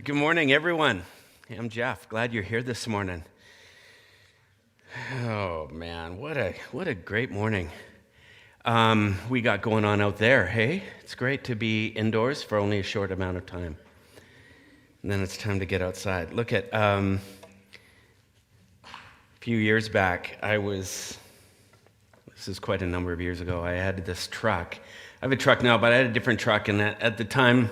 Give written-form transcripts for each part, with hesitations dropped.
Good morning, everyone. Hey, I'm Jeff. Glad you're here this morning. Oh man, what a great morning we got going on out there. Hey, it's great to be indoors for only a short amount of time, and then it's time to get outside. Look at a few years back. This is quite a number of years ago. I had this truck. I have a truck now, but I had a different truck, and at the time,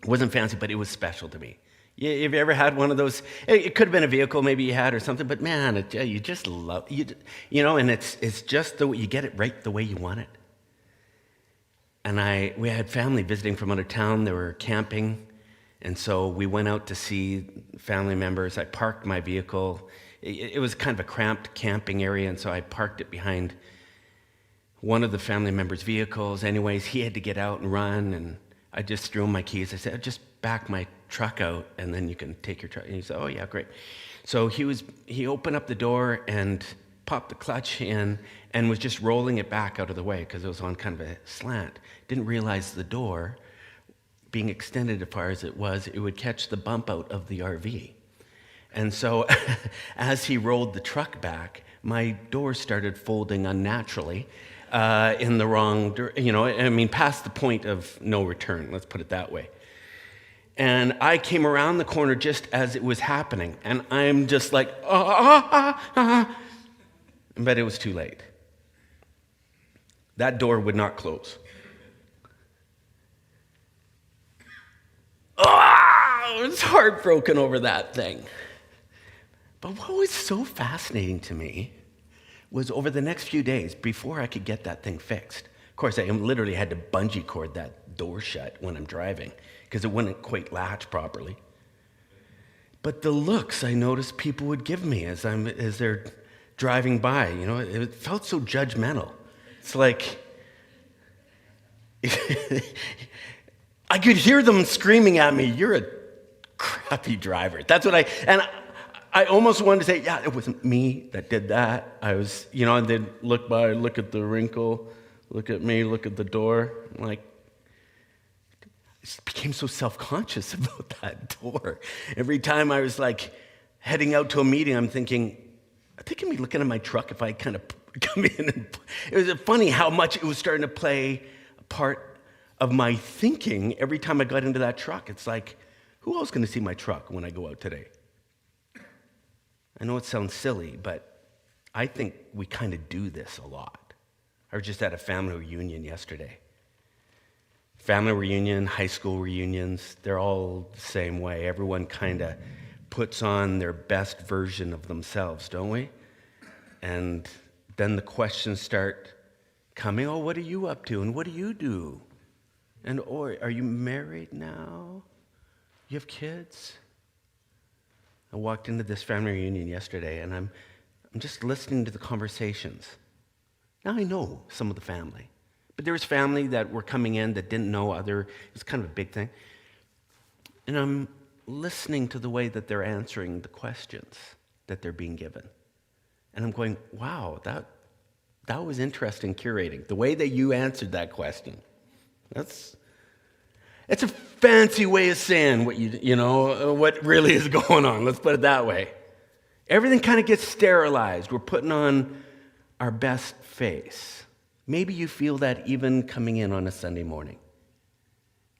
it wasn't fancy, but it was special to me. Have you ever had one of those? It could have been a vehicle maybe you had or something, but man, you just love and it's just you get it right the way you want it. And we had family visiting from out of town. They were camping, and so we went out to see family members. I parked my vehicle. It was kind of a cramped camping area, and so I parked it behind one of the family members' vehicles. Anyways, he had to get out and run, and I just threw him my keys. I said, just back my truck out, and then you can take your truck. And he said, oh, yeah, great. So he opened up the door and popped the clutch in and was just rolling it back out of the way because it was on kind of a slant. Didn't realize the door, being extended as far as it would catch the bump out of the RV. And so as he rolled the truck back, my door started folding unnaturally in the wrong, past the point of no return, let's put it that way. And I came around the corner just as it was happening, and I'm just like, but it was too late. That door would not close. I was heartbroken over that thing. But what was so fascinating to me was over the next few days, before I could get that thing fixed. Of course, I literally had to bungee cord that door shut when I'm driving because it wouldn't quite latch properly. But the looks I noticed people would give me as they're driving by, it felt so judgmental. It's like I could hear them screaming at me, "You're a crappy driver." That's what I almost wanted to say, yeah, it wasn't me that did that. I was, and they'd look by, look at the wrinkle, look at me, look at the door. I'm like, I just became so self-conscious about that door. Every time I was like heading out to a meeting, I'm thinking, are they going to be looking at my truck if I kind of come in? It was funny how much it was starting to play a part of my thinking every time I got into that truck. It's like, who else is going to see my truck when I go out today? I know it sounds silly, but I think we kind of do this a lot. I was just at a family reunion yesterday. Family reunion, high school reunions, they're all the same way. Everyone kind of puts on their best version of themselves, don't we? And then the questions start coming, oh, what are you up to? And what do you do? And, oh, are you married now? You have kids? I walked into this family reunion yesterday, and I'm just listening to the conversations. Now I know some of the family, but there was family that were coming in that didn't know other. It was kind of a big thing. And I'm listening to the way that they're answering the questions that they're being given. And I'm going, wow, that was interesting curating. The way that you answered that question, it's a fancy way of saying what really is going on. Let's put it that way. Everything kind of gets sterilized. We're putting on our best face. Maybe you feel that even coming in on a Sunday morning.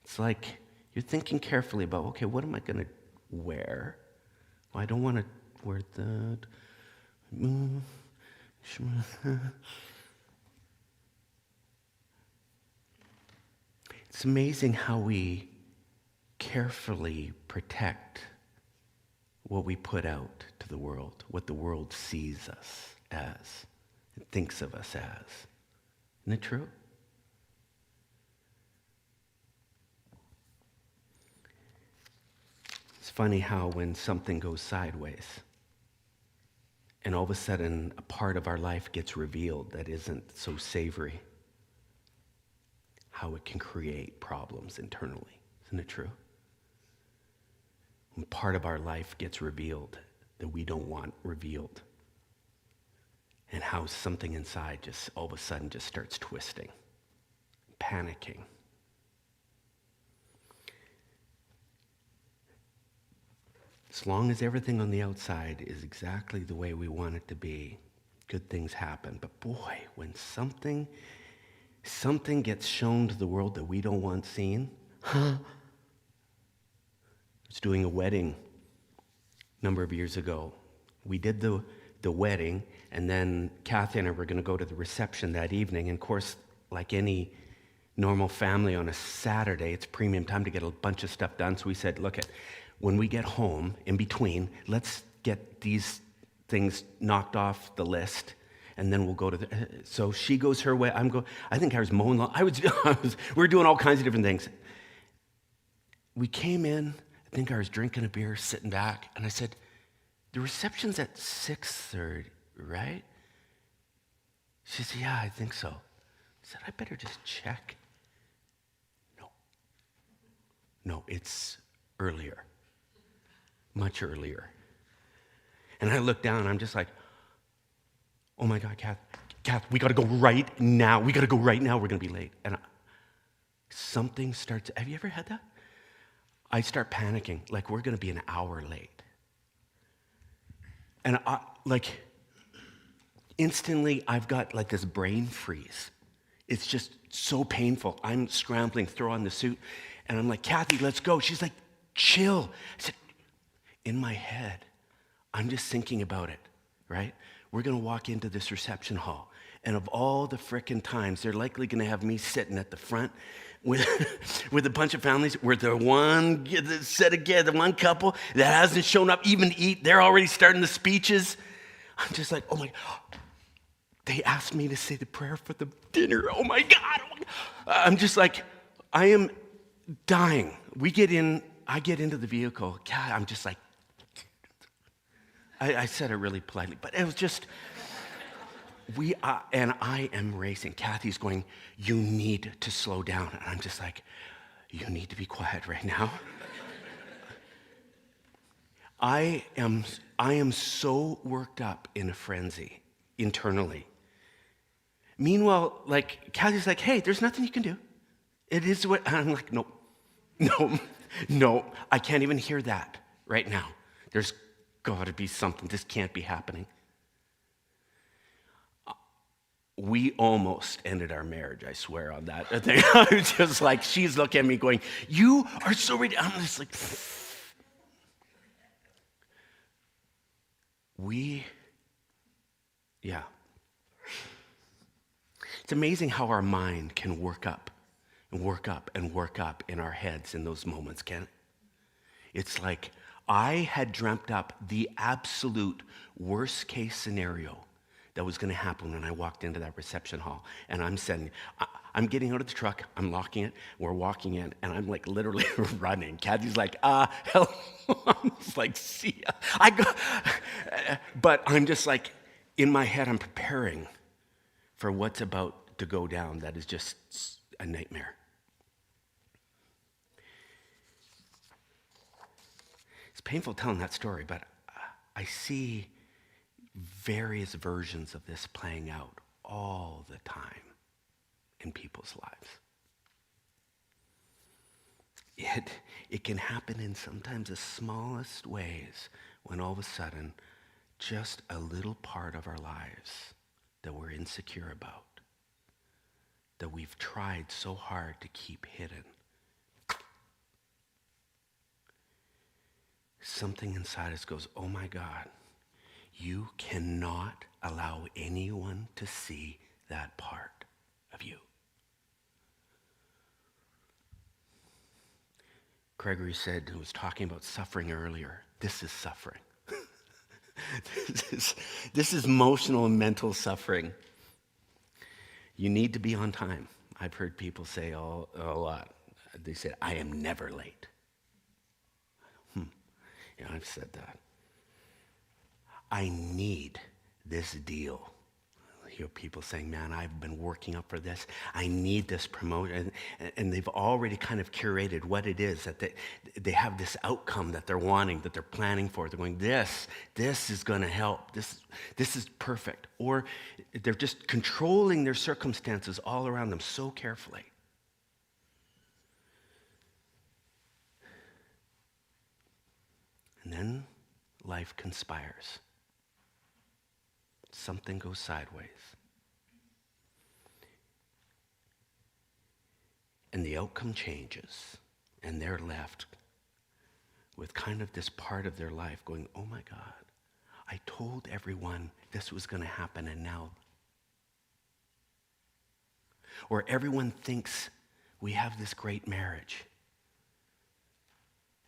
It's like you're thinking carefully about, okay, what am I going to wear? Well, I don't want to wear that. It's amazing how we carefully protect what we put out to the world, what the world sees us as, and thinks of us as. Isn't it true? It's funny how when something goes sideways, and all of a sudden a part of our life gets revealed that isn't so savory, how it can create problems internally. Isn't it true? When part of our life gets revealed that we don't want revealed, and how something inside just all of a sudden just starts twisting, panicking. As long as everything on the outside is exactly the way we want it to be, good things happen. But boy, when something gets shown to the world that we don't want seen, I was doing a wedding a number of years ago. We did the wedding, and then Kathy and I were going to go to the reception that evening. And of course, like any normal family on a Saturday, it's premium time to get a bunch of stuff done. So we said, look, when we get home, in between, let's get these things knocked off the list, and then we'll go to the... So she goes her way, I think I was mowing lawn. We were doing all kinds of different things. We came in, I think I was drinking a beer, sitting back, and I said, the reception's at 6:30, right? She said, yeah, I think so. I said, I better just check. No, it's earlier. Much earlier. And I look down, and I'm just like, oh my God, Kath, we got to go right now. We got to go right now. We're going to be late. And something starts, have you ever had that? I start panicking, like we're going to be an hour late. And instantly, I've got like this brain freeze. It's just so painful. I'm scrambling, throw on the suit, and I'm like, Kathy, let's go. She's like, chill. I said, in my head, I'm just thinking about it, right? We're going to walk into this reception hall, and of all the frickin' times, they're likely going to have me sitting at the front with a bunch of families where the one couple that hasn't shown up even to eat, they're already starting the speeches. I'm just like, oh my God. They asked me to say the prayer for the dinner. Oh my God. I'm just like, I am dying. I get into the vehicle. God, I'm just like, I said it really politely, but it was just, and I am racing. Kathy's going, you need to slow down. And I'm just like, you need to be quiet right now. I am so worked up in a frenzy internally. Meanwhile, like, Kathy's like, hey, there's nothing you can do. It is what, and I'm like, no, I can't even hear that right now. There's got to be something. This can't be happening. We almost ended our marriage, I swear on that thing. I was just like, she's looking at me going, you are so ready. I'm just like, yeah. It's amazing how our mind can work up and work up and work up in our heads in those moments, can't it? It's like I had dreamt up the absolute worst case scenario that was going to happen when I walked into that reception hall. And I'm getting out of the truck, I'm locking it, we're walking in, and I'm like literally running. Kathy's like, hell, I'm just like, see ya. But I'm just like, in my head, I'm preparing for what's about to go down. That is just a nightmare. It's painful telling that story, but I see various versions of this playing out all the time in people's lives. It can happen in sometimes the smallest ways when all of a sudden just a little part of our lives that we're insecure about, that we've tried so hard to keep hidden, something inside us goes, oh my God, you cannot allow anyone to see that part of you. Gregory said, who was talking about suffering earlier, this is suffering. This is emotional and mental suffering. You need to be on time. I've heard people say a lot. They say, I am never late. Yeah, I've said that. I need this deal. I hear people saying, man, I've been working up for this. I need this promotion. And they've already kind of curated what it is that they have this outcome that they're wanting, that they're planning for. They're going, this is going to help. This is perfect. Or they're just controlling their circumstances all around them so carefully. And then life conspires. Something goes sideways. And the outcome changes. And they're left with kind of this part of their life going, oh my God, I told everyone this was going to happen, and now. Or everyone thinks we have this great marriage,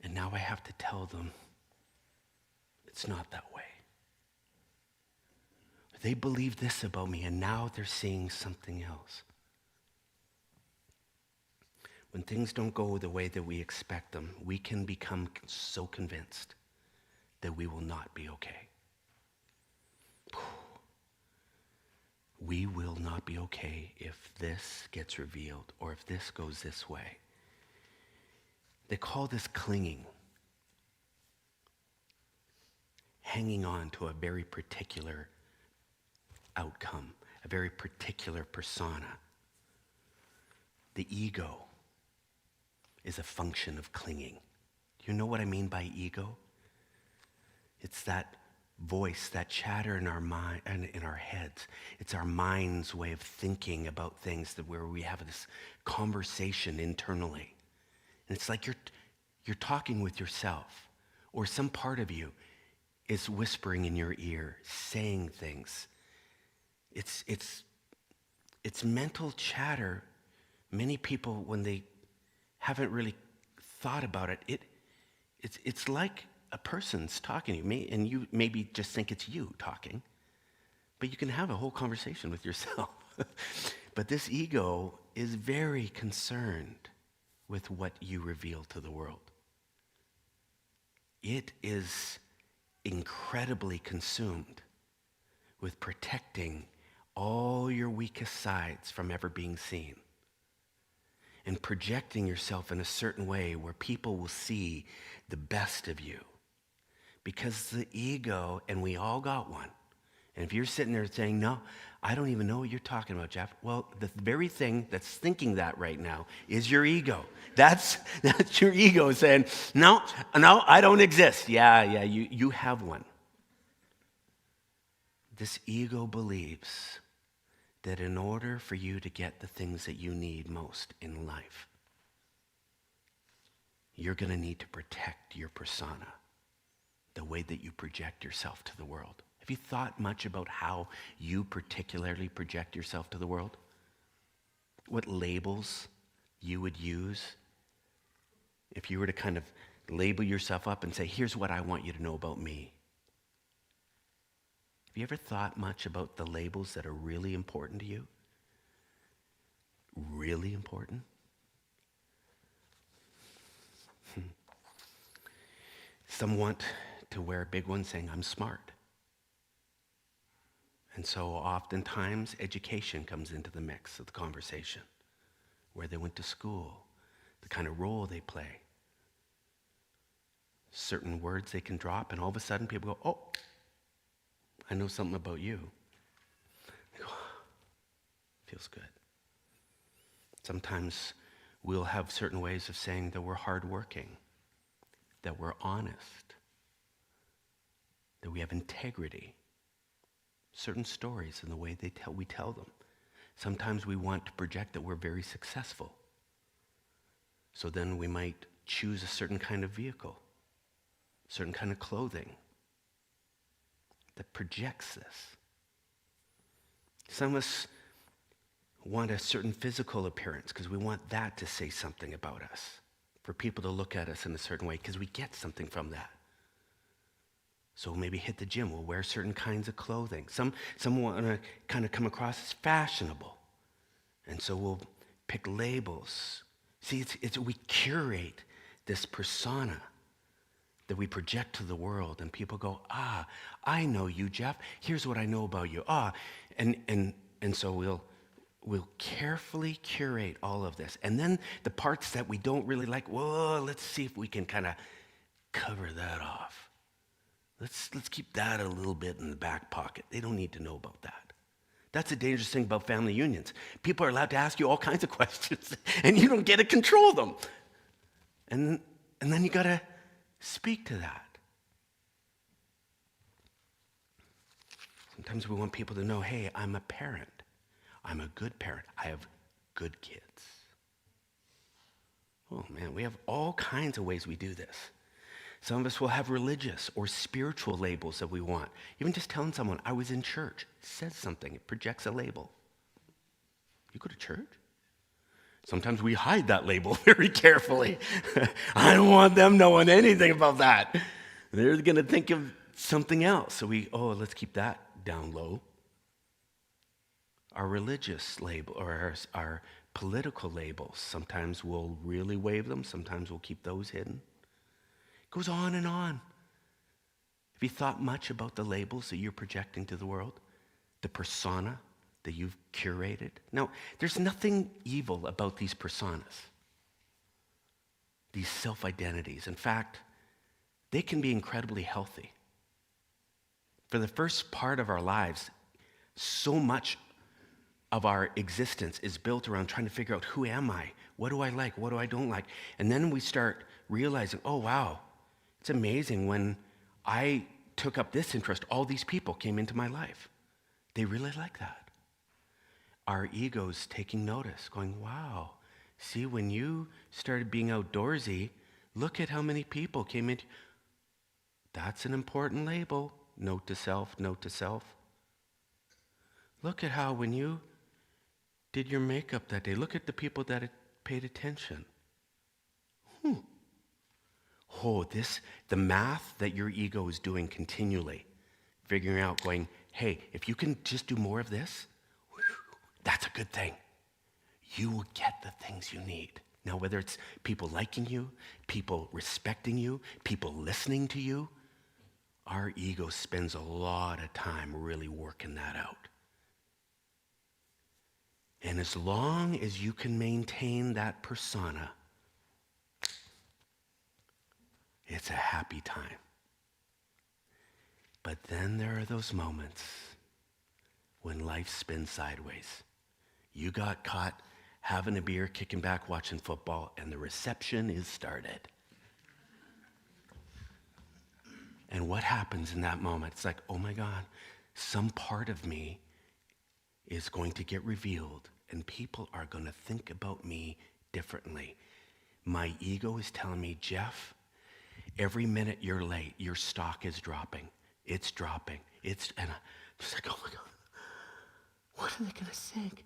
and now I have to tell them it's not that way. They believe this about me, and now they're seeing something else. When things don't go the way that we expect them, we can become so convinced that we will not be okay. We will not be okay if this gets revealed or if this goes this way. They call this clinging. Hanging on to a very particular outcome, a very particular persona. The ego is a function of clinging. Do you know what I mean by ego? It's that voice, that chatter in our mind and in our heads. It's our mind's way of thinking about things, that where we have this conversation internally. And it's like you're talking with yourself, or some part of you is whispering in your ear, saying things. It's mental chatter. Many people, when they haven't really thought about it, it's like a person's talking to you, and you maybe just think it's you talking, but you can have a whole conversation with yourself. But this ego is very concerned with what you reveal to the world. It is incredibly consumed with protecting all your weakest sides from ever being seen, and projecting yourself in a certain way where people will see the best of you. Because the ego, and we all got one, and if you're sitting there saying, no, I don't even know what you're talking about, Jeff, well, the very thing that's thinking that right now is your ego. That's your ego saying, no, I don't exist. Yeah, you have one. This ego believes that in order for you to get the things that you need most in life, you're going to need to protect your persona, the way that you project yourself to the world. Have you thought much about how you particularly project yourself to the world? What labels you would use if you were to kind of label yourself up and say, here's what I want you to know about me? Have you ever thought much about the labels that are really important to you? Really important? Some want to wear a big one saying, I'm smart. And so oftentimes education comes into the mix of the conversation. Where they went to school, the kind of role they play. Certain words they can drop, and all of a sudden people go, oh, I know something about you. They go, feels good. Sometimes we'll have certain ways of saying that we're hardworking, that we're honest, that we have integrity. Certain stories and the way we tell them. Sometimes we want to project that we're very successful. So then we might choose a certain kind of vehicle, certain kind of clothing that projects this. Some of us want a certain physical appearance because we want that to say something about us, for people to look at us in a certain way because we get something from that. So we'll maybe hit the gym, we'll wear certain kinds of clothing. Some want to kind of come across as fashionable. And so we'll pick labels. See, we curate this persona that we project to the world, and people go, I know you, Jeff. Here's what I know about you. And so we'll carefully curate all of this. And then the parts that we don't really like, well, let's see if we can kind of cover that off. Let's keep that a little bit in the back pocket. They don't need to know about that. That's the dangerous thing about family unions. People are allowed to ask you all kinds of questions, and you don't get to control them. And then you got to speak to that. Sometimes we want people to know, hey, I'm a parent. I'm a good parent. I have good kids. Oh man, we have all kinds of ways we do this. Some of us will have religious or spiritual labels that we want. Even just telling someone, I was in church, says something. It projects a label. You go to church? Sometimes we hide that label very carefully. I don't want them knowing anything about that. They're going to think of something else. So let's keep that down low. Our religious label or our political labels, sometimes we'll really wave them. Sometimes we'll keep those hidden. It goes on and on. Have you thought much about the labels that you're projecting to the world? The persona that you've curated? Now, there's nothing evil about these personas, these self-identities. In fact, they can be incredibly healthy. For the first part of our lives, so much of our existence is built around trying to figure out, who am I? What do I like? What do I don't like? And then we start realizing, oh, wow, it's amazing when I took up this interest, all these people came into my life. They really like that. Our ego's taking notice, going, wow, see, when you started being outdoorsy, look at how many people came in. That's an important label. Note to self, note to self. Look at how when you did your makeup that day, look at the people that had paid attention. The math that your ego is doing continually, figuring out, going, hey, if you can just do more of this, that's a good thing. You will get the things you need. Now, whether it's people liking you, people respecting you, people listening to you, our ego spends a lot of time really working that out. And as long as you can maintain that persona, it's a happy time. But then there are those moments when life spins sideways. You got caught having a beer, kicking back, watching football, and the reception is started. And what happens in that moment? It's like, oh my God, some part of me is going to get revealed, and people are going to think about me differently. My ego is telling me, Jeff, every minute you're late, your stock is dropping. It's dropping. And I'm just like, oh my God, what are they going to think?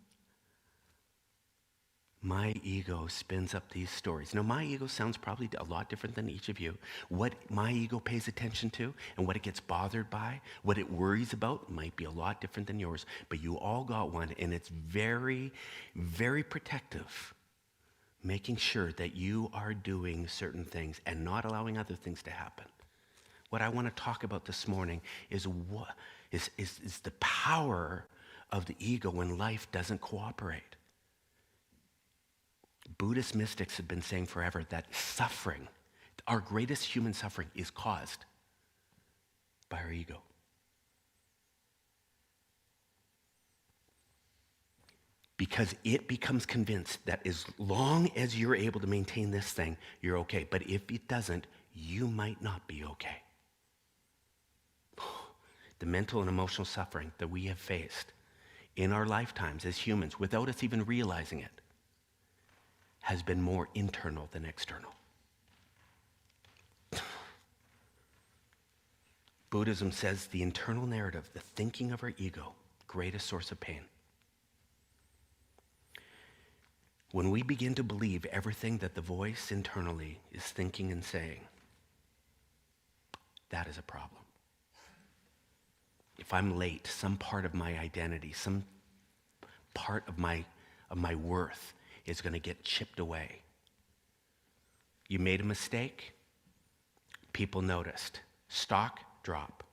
My ego spins up these stories. Now, my ego sounds probably a lot different than each of you. What my ego pays attention to and what it gets bothered by, what it worries about, might be a lot different than yours. But you all got one, and it's very, very protective, making sure that you are doing certain things and not allowing other things to happen. What I want to talk about this morning is the power of the ego when life doesn't cooperate. Buddhist mystics have been saying forever that suffering, our greatest human suffering, is caused by our ego. Because it becomes convinced that as long as you're able to maintain this thing, you're okay. But if it doesn't, you might not be okay. The mental and emotional suffering that we have faced in our lifetimes as humans, without us even realizing it, has been more internal than external. Buddhism says the internal narrative, the thinking of our ego, greatest source of pain. When we begin to believe everything that the voice internally is thinking and saying, that is a problem. If I'm late, some part of my identity, some part of my worth is going to get chipped away. You made a mistake, people noticed. Stock drop.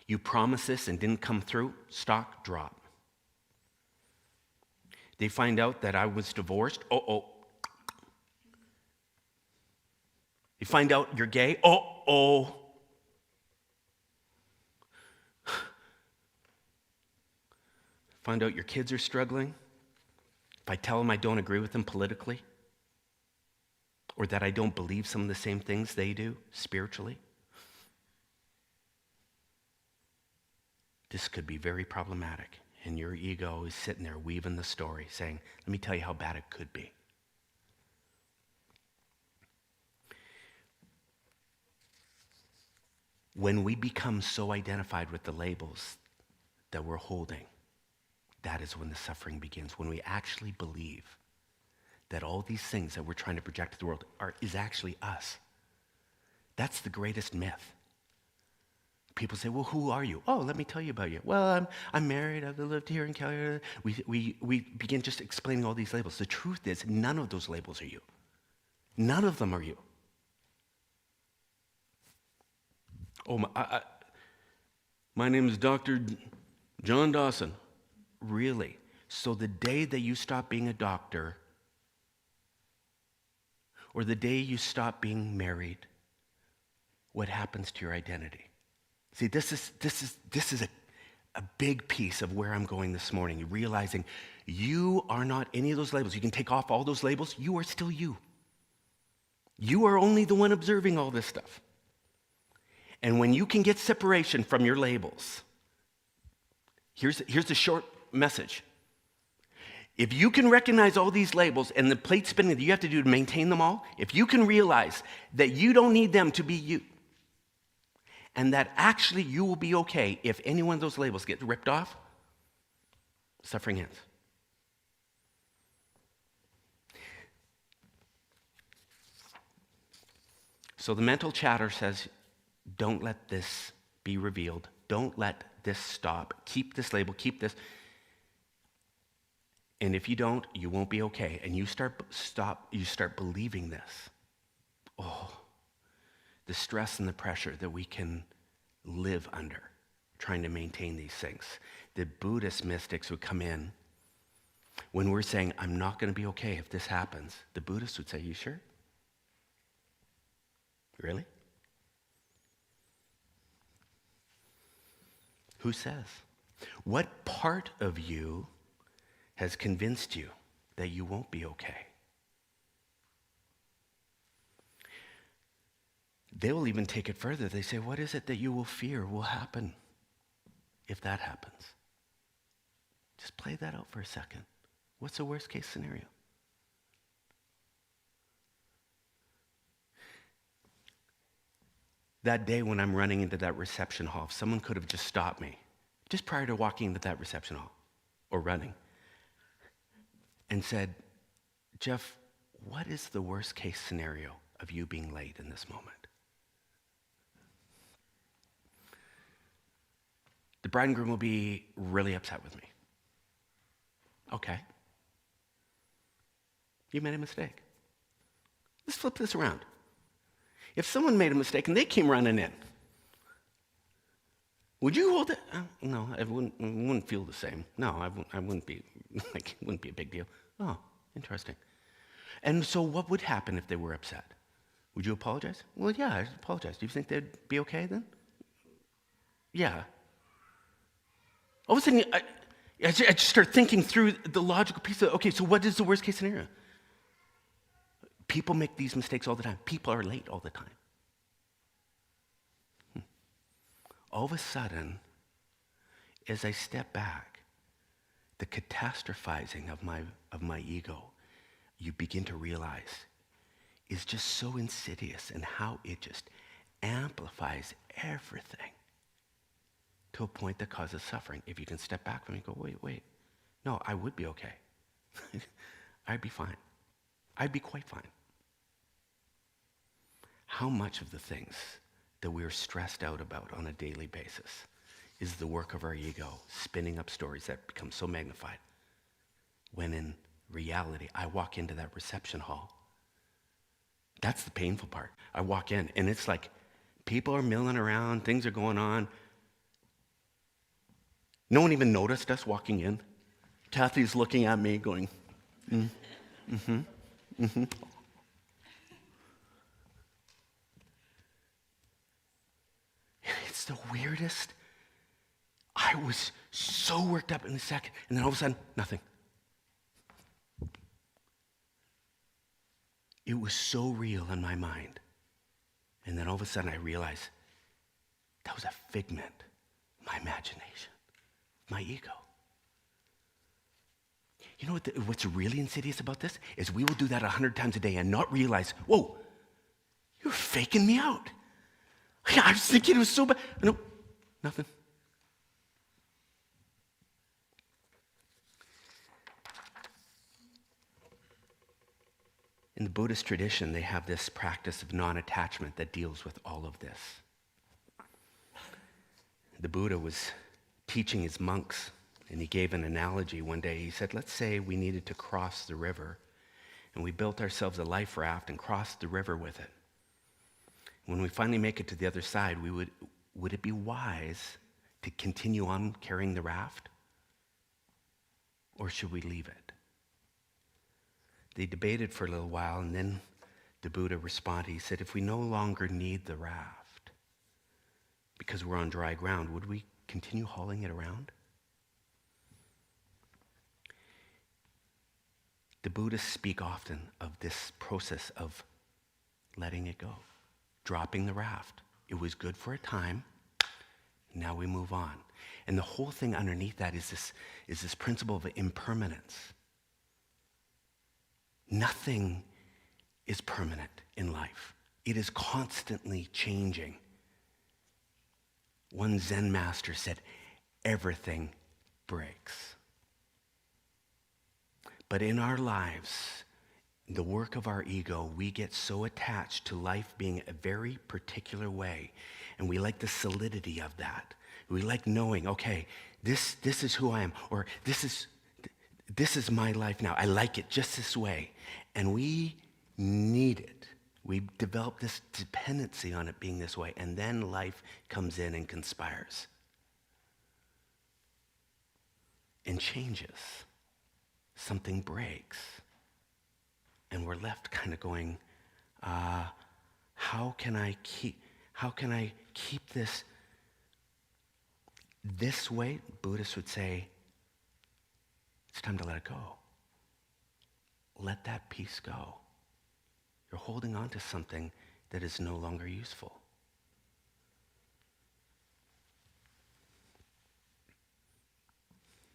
You promised this and didn't come through, stock drop. They find out that I was divorced, You find out you're gay, Find out your kids are struggling. If I tell them I don't agree with them politically, or that I don't believe some of the same things they do spiritually. this could be very problematic. And your ego is sitting there weaving the story, saying, let me tell you how bad it could be. When we become so identified with the labels that we're holding, that is when the suffering begins. When we actually believe that all these things that we're trying to project to the world is actually us. That's the greatest myth. People say, well, who are you? Oh, let me tell you about you. Well, I'm married. I've lived here in California. We begin just explaining all these labels. The truth is, none of those labels are you. None of them are you. Oh, my name is Dr. John Dawson. Really? So the day that you stop being a doctor, or the day you stop being married, what happens to your identity? See, this is a big piece of where I'm going this morning. You're realizing you are not any of those labels. You can take off all those labels. You are still you. You are only the one observing all this stuff. And when you can get separation from your labels, here's the short message. If you can recognize all these labels and the plate spinning that you have to do to maintain them all, if you can realize that you don't need them to be you, and that actually you will be okay if any one of those labels get ripped off, suffering ends. So the mental chatter says, don't let this be revealed. Don't let this stop. Keep this label, keep this. And if you don't, you won't be okay. And you start believing this. Oh, the stress and the pressure that we can live under trying to maintain these things. The Buddhist mystics would come in when we're saying, I'm not going to be okay if this happens. The Buddhists would say, you sure? Really? Who says? What part of you has convinced you that you won't be okay? They will even take it further. They say, what is it that you will fear will happen if that happens? Just play that out for a second. What's the worst case scenario? That day when I'm running into that reception hall, if someone could have just stopped me, just prior to walking into that reception hall, or running, and said, Jeff, what is the worst case scenario of you being late in this moment? The bride and groom will be really upset with me. Okay. You made a mistake. Let's flip this around. If someone made a mistake and they came running in, would you hold it? No, it wouldn't feel the same. No, I wouldn't be, like, it wouldn't be a big deal. Oh, interesting. And so what would happen if they were upset? Would you apologize? Well, yeah, I'd apologize. Do you think they'd be okay then? Yeah. All of a sudden, I just start thinking through the logical piece of, okay, so what is the worst case scenario? People make these mistakes all the time. People are late all the time. All of a sudden, as I step back, the catastrophizing of my ego, you begin to realize, is just so insidious and how it just amplifies everything to a point that causes suffering. If you can step back from it and go, wait, no, I would be okay. I'd be fine. I'd be quite fine. How much of the things that we're stressed out about on a daily basis is the work of our ego, spinning up stories that become so magnified, when in reality, I walk into that reception hall. That's the painful part. I walk in, and it's like people are milling around, things are going on. No one even noticed us walking in. Kathy's looking at me going, It's the weirdest. I was so worked up in a second, and then all of a sudden, nothing. It was so real in my mind. And then all of a sudden I realized that was a figment of my imagination. My ego. You know what's really insidious about this? Is we will do that 100 times a day and not realize, whoa, you're faking me out. Yeah, I was thinking it was so bad. No, nothing. In the Buddhist tradition, they have this practice of non-attachment that deals with all of this. The Buddha was teaching his monks, and he gave an analogy one day. He said, let's say we needed to cross the river, and we built ourselves a life raft and crossed the river with it. When we finally make it to the other side, would it be wise to continue on carrying the raft? Or should we leave it? They debated for a little while, and then the Buddha responded. He said, if we no longer need the raft because we're on dry ground, would we continue hauling it around? The Buddhists speak often of this process of letting it go, dropping the raft. It was good for a time. Now we move on. And the whole thing underneath that is this principle of impermanence. Nothing is permanent in life. It is constantly changing. One Zen master said, everything breaks. But in our lives, the work of our ego, we get so attached to life being a very particular way, and we like the solidity of that. We like knowing, okay, this is who I am, or this is my life now. I like it just this way. And we need it. We develop this dependency on it being this way, and then life comes in and conspires and changes. Something breaks. And we're left kind of going, how can I keep this way? Buddhists would say, it's time to let it go. Let that piece go. You're holding on to something that is no longer useful.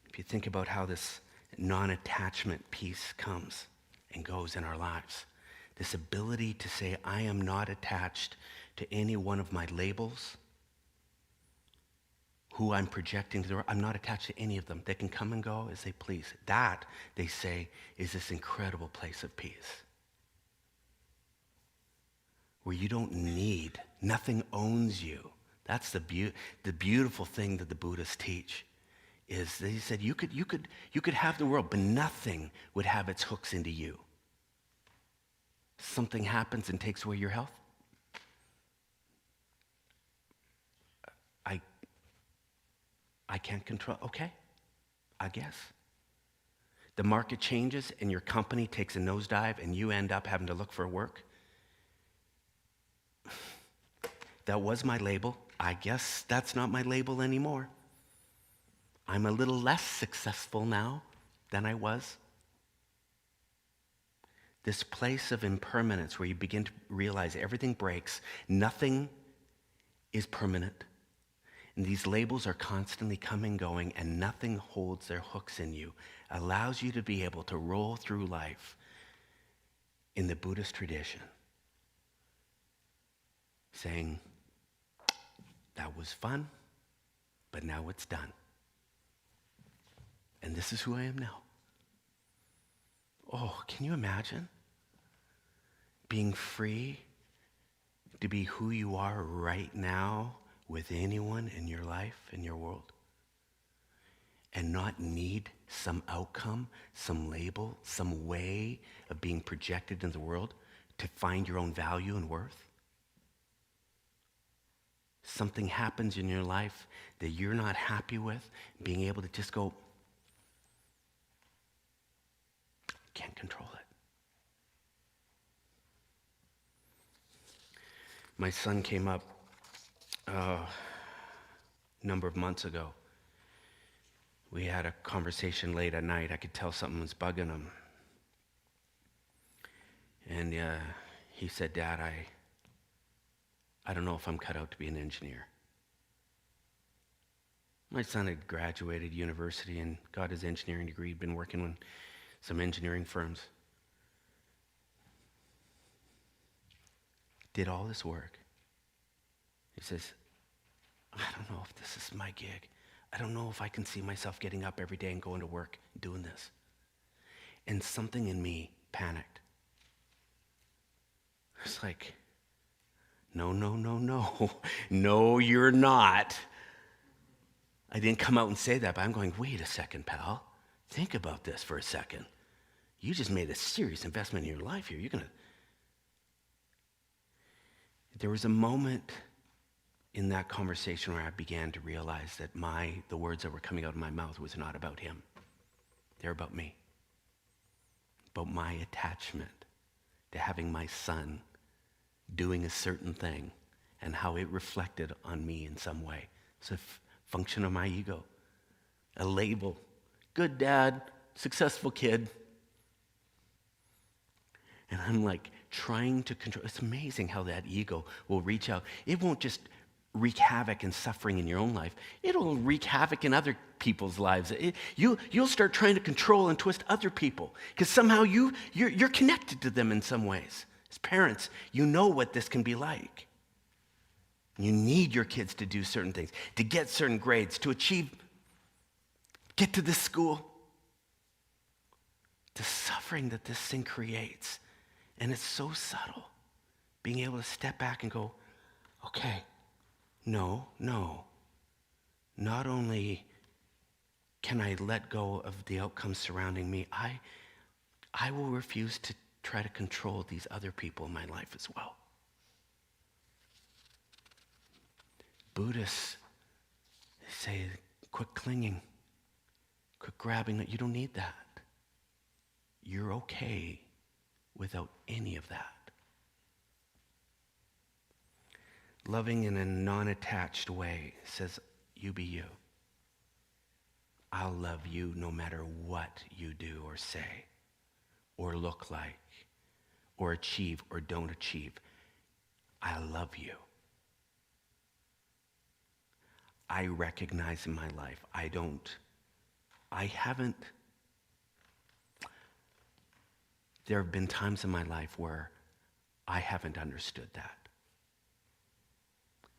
If you think about how this non-attachment piece comes and goes in our lives, this ability to say, I am not attached to any one of my labels, who I'm projecting to the world. I'm not attached to any of them. They can come and go as they please. That, they say, is this incredible place of peace. Where you don't need, nothing owns you. That's the beautiful thing that the Buddhists teach. Is they said you could have the world, but nothing would have its hooks into you. Something happens and takes away your health. I can't control. Okay, I guess. The market changes and your company takes a nosedive and you end up having to look for work. That was my label. I guess that's not my label anymore. I'm a little less successful now than I was. This place of impermanence where you begin to realize everything breaks, nothing is permanent. And these labels are constantly coming, going, and nothing holds their hooks in you, allows you to be able to roll through life in the Buddhist tradition, saying, that was fun, but now it's done. And this is who I am now. Oh, can you imagine being free to be who you are right now with anyone in your life, in your world, and not need some outcome, some label, some way of being projected in the world to find your own value and worth? Something happens in your life that you're not happy with, being able to just go, can't control it. My son came up a number of months ago. We had a conversation late at night. I could tell something was bugging him. And he said, Dad, I don't know if I'm cut out to be an engineer. My son had graduated university and got his engineering degree. He'd been working in some engineering firms. Did all this work. He says, I don't know if this is my gig. I don't know if I can see myself getting up every day and going to work doing this. And something in me panicked. It's like, no. No, you're not. I didn't come out and say that, but I'm going, wait a second, pal. Think about this for a second. You just made a serious investment in your life here. There was a moment in that conversation where I began to realize that the words that were coming out of my mouth was not about him. They're about me. About my attachment to having my son doing a certain thing and how it reflected on me in some way. It's a function of my ego. A label. Good dad, successful kid. And I'm like trying to control. It's amazing how that ego will reach out. It won't just wreak havoc and suffering in your own life. It'll wreak havoc in other people's lives. You'll start trying to control and twist other people because somehow you're connected to them in some ways. As parents, you know what this can be like. You need your kids to do certain things, to get certain grades, to get to this school. The suffering that this thing creates. And it's so subtle. Being able to step back and go, okay, no. Not only can I let go of the outcomes surrounding me, I will refuse to try to control these other people in my life as well. Buddhists say, quit clinging, quit grabbing. You don't need that. You're okay without any of that. Loving in a non-attached way says, you be you. I'll love you no matter what you do or say or look like or achieve or don't achieve. I love you. I recognize in my life, there have been times in my life where I haven't understood that.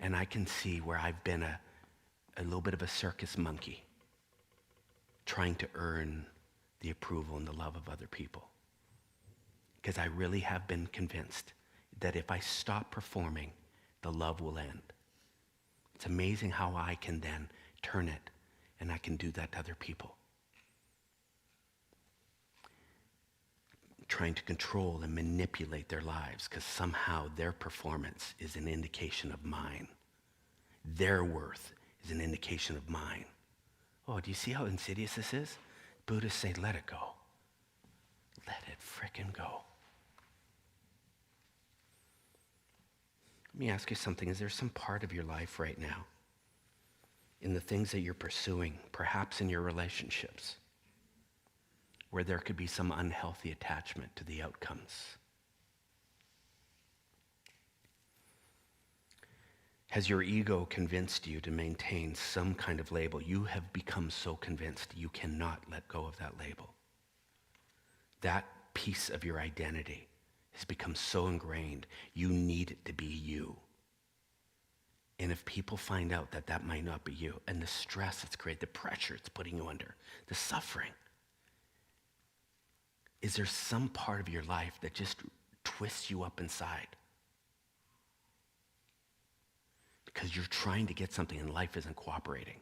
And I can see where I've been a little bit of a circus monkey trying to earn the approval and the love of other people. Because I really have been convinced that if I stop performing, the love will end. It's amazing how I can then turn it and I can do that to other people. Trying to control and manipulate their lives because somehow their performance is an indication of mine. Their worth is an indication of mine. Oh, do you see how insidious this is? Buddhists say, let it go. Let it frickin' go. Let me ask you something. Is there some part of your life right now, in the things that you're pursuing, perhaps in your relationships, where there could be some unhealthy attachment to the outcomes? Has your ego convinced you to maintain some kind of label? You have become so convinced you cannot let go of that label. That piece of your identity has become so ingrained, you need it to be you. And if people find out that that might not be you, and the stress it's created, the pressure it's putting you under, the suffering, is there some part of your life that just twists you up inside? Because you're trying to get something and life isn't cooperating.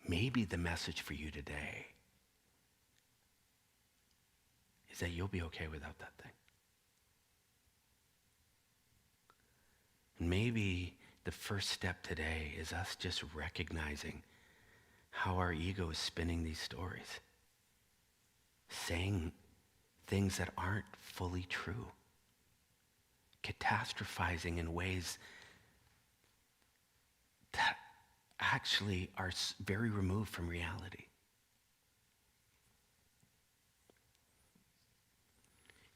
Maybe the message for you today is that you'll be okay without that thing. And maybe the first step today is us just recognizing how our ego is spinning these stories, saying things that aren't fully true, catastrophizing in ways that actually are very removed from reality.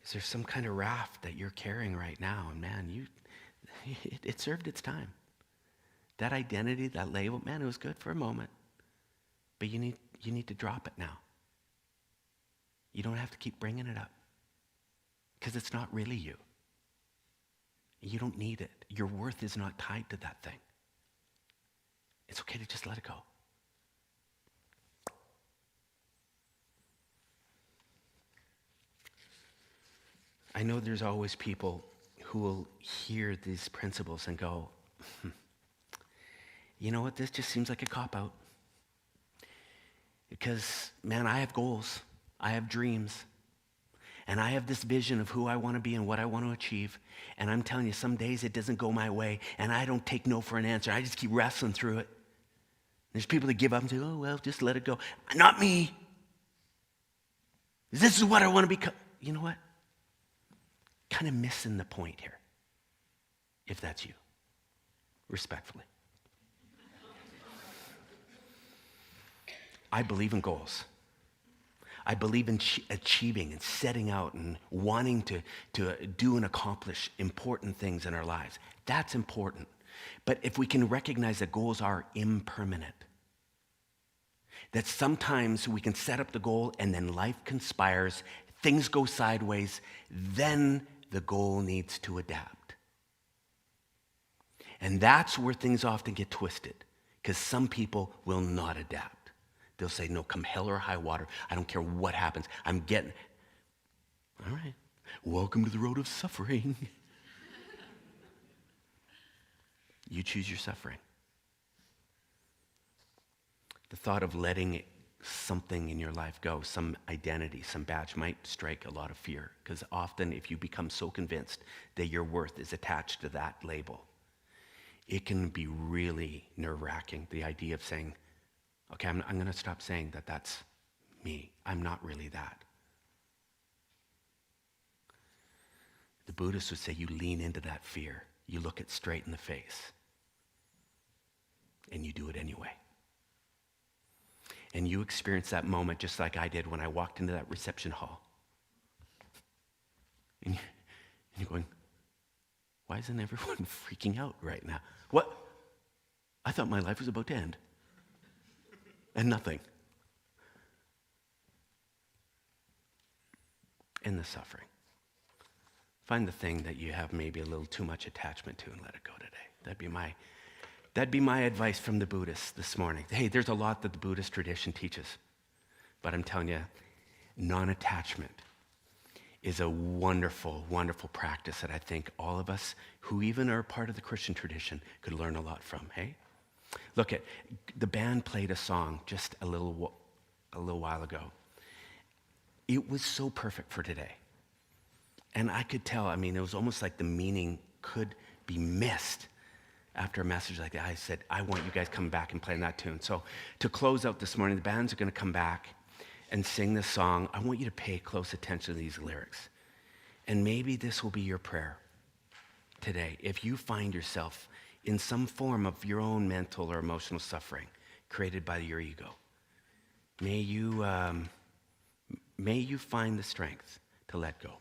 Is there some kind of raft that you're carrying right now? And man, it served its time. That identity, that label, man, it was good for a moment. But you need to drop it now. You don't have to keep bringing it up. Because it's not really you. You don't need it. Your worth is not tied to that thing. It's okay to just let it go. I know there's always people who will hear these principles and go, you know what, this just seems like a cop-out. Because, man, I have goals. I have dreams. And I have this vision of who I want to be and what I want to achieve. And I'm telling you, some days it doesn't go my way, and I don't take no for an answer. I just keep wrestling through it. There's people that give up and say, oh, well, just let it go. Not me. This is what I want to become. You know what? Kind of missing the point here, if that's you, respectfully. I believe in goals. I believe in achieving and setting out and wanting to do and accomplish important things in our lives. That's important. But if we can recognize that goals are impermanent, that sometimes we can set up the goal and then life conspires, things go sideways, then the goal needs to adapt. And that's where things often get twisted, because some people will not adapt. They'll say, no, come hell or high water. I don't care what happens. I'm getting. All right. Welcome to the road of suffering. You choose your suffering. The thought of letting something in your life go, some identity, some badge, might strike a lot of fear, because often if you become so convinced that your worth is attached to that label, it can be really nerve-wracking, the idea of saying, okay, I'm going to stop saying that that's me. I'm not really that. The Buddhists would say you lean into that fear. You look it straight in the face. And you do it anyway. And you experience that moment just like I did when I walked into that reception hall. And you're going, why isn't everyone freaking out right now? What? I thought my life was about to end. And nothing. In the suffering. Find the thing that you have maybe a little too much attachment to and let it go today. That'd be my advice from the Buddhists this morning. Hey, there's a lot that the Buddhist tradition teaches. But I'm telling you, non-attachment is a wonderful, wonderful practice that I think all of us who even are part of the Christian tradition could learn a lot from, hey? Look, the band played a song just a little while ago. It was so perfect for today. And I could tell, it was almost like the meaning could be missed after a message like that. I said, I want you guys coming back and playing that tune. So to close out this morning, the bands are going to come back and sing this song. I want you to pay close attention to these lyrics. And maybe this will be your prayer today. If you find yourself in some form of your own mental or emotional suffering created by your ego, may you find the strength to let go.